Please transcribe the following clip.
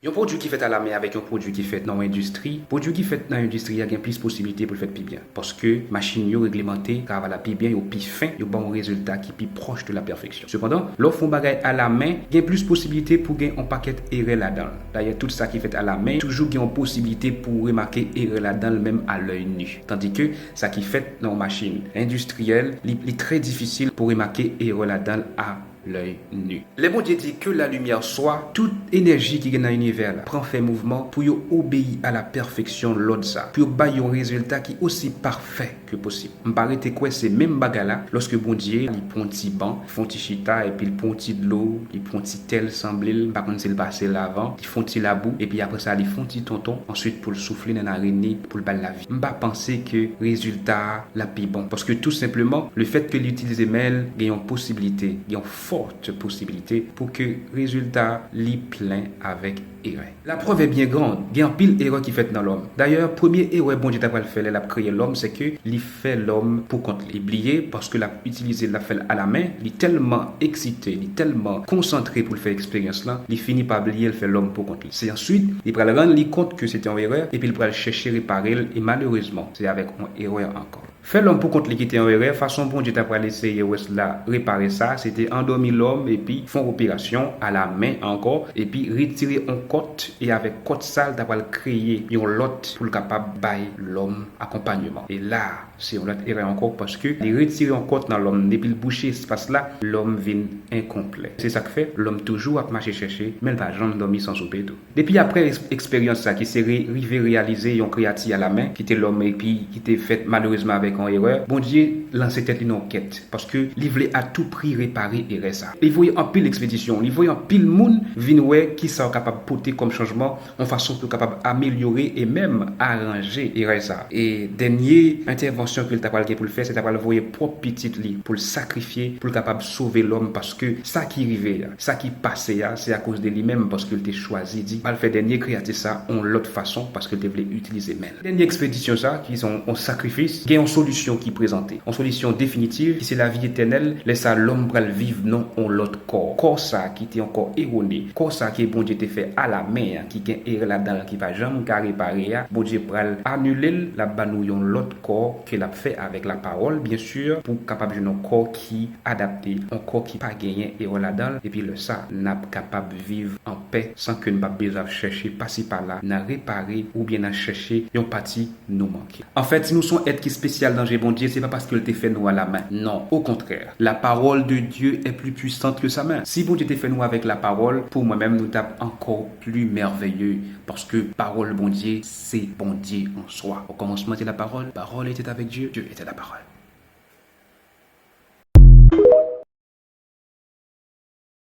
Un produit qui fait à la main avec un produit qui fait dans l'industrie, produit qui fait dans l'industrie, il y a plus de possibilités pour le faire plus bien. Parce que machine yo réglementée, car la plus bien, yo plus fin, yo bon résultat qui plus proche de la perfection. Cependant, l'offre on bagaille à la main, il y a plus de possibilités pour gagner un paquet erreur là-dedans. D'ailleurs, tout ça qui fait à la main, toujours il y a une possibilité pour remarquer erreur là-dedans même à l'œil nu. Tandis que ça qui fait dans une machine industrielle, il est très difficile pour remarquer erreur là-dedans à l'œil nu. Les bon Dieu dit que la lumière soit, toute énergie qui est dans l'univers là, prend fait mouvement pour obéir à la perfection l'autre ça, pour bailler un résultat qui est aussi parfait que possible. M'arrêter quoi c'est même bagarre là, lorsque bon Dieu il prend un petit banc, font petit chita et puis il prend un petit de l'eau, il prend un petit tel semblé, par contre c'est passé l'avant, il font petit la boue et puis après ça il font petit tonton, ensuite pour le souffler dans l'araignée pour le bal la vie. M'pas penser que résultat la plus bon parce que tout simplement le fait que l'utiliser mail il y a une possibilité, il y a une forte possibilité pour que résultat li plein avec erreur. La preuve est bien grande. Il y a un pile erreur qui fait dans l'homme. D'ailleurs, premier erreur bon Dieu t'a pas fait, il a créé l'homme, c'est que il fait l'homme pour compte oublié parce que l'a utilisé l'a fait à la main, il est tellement excité, il est tellement concentré pour le faire expérience là, il finit par oublier le fait l'homme pour compte. C'est ensuite, il prend le rendre compte que c'était une erreur et puis il prend le chercher réparer et malheureusement, c'est avec une erreur encore. Fait l'homme pour compte qui était en erreur, façon bon Dieu t'a pas laissé réparer ça, c'était endormir l'homme et puis font opération à la main encore et puis retirer un côte et avec côte sale t'as pas créer un lot pour le capable bailler l'homme accompagnement. Et là, c'est une autre erreur encore parce que les retirer un côte dans l'homme depuis le boucher espace là, l'homme vient incomplet. C'est ça que fait l'homme toujours à marcher chercher, mais il va jamais dormir sans souper tout. Depuis après expérience ça qui s'est rivé réaliser un créatif à la main qui était l'homme et puis qui était fait malheureusement avec en erreur, bon Dieu lancé tête une enquête parce que il voulait à tout prix réparer erreur ça. Il voyait en pile expédition, il voyait en pile monde venir qui sont capables de porter comme changement en façon pour capable améliorer et même arranger erreur ça. Et dernière intervention que il t'a pour le faire, c'est d'avoir voyer propre petite li pour le sacrifier pour capable sauver l'homme parce que ça qui arrivait, ça qui passait c'est à cause de lui-même parce qu'il était choisi dit pas le faire dernier créatif ça en l'autre façon parce qu'il voulait utiliser même. Dernière expédition ça qui sont en sacrifice, qui est solution qui est présentée. En solution définitive, qui c'est la vie éternelle, laisse à l'homme pour le vivre non en l'autre corps. Corps ça qui était encore erroné. Corps ça qui est bon Dieu te fait à la main, qui est erreur là-dedans, qui va jamais réparer. Bon Dieu pour annuler la banouillon l'autre corps qu'il a fait avec la parole, bien sûr, pour capable de un corps qui adapté, un corps qui pas gagné erreur là-dedans, et puis le ça n'a capable de vivre en paix sans que nous pas besoin chercher passer par là, n'a réparer ou bien n'a chercher une partie nous manquer. En fait, si nous sommes être qui spécial dans bon Dieu, c'est pas parce qu'il t'a fait nous à la main. Non, au contraire. La parole de Dieu est plus puissante que sa main. Si bon Dieu t'a fait nous avec la parole, pour moi-même, nous tape encore plus merveilleux. Parce que parole bon Dieu, c'est bon Dieu en soi. Au commencement, c'était la parole était avec Dieu, Dieu était la parole.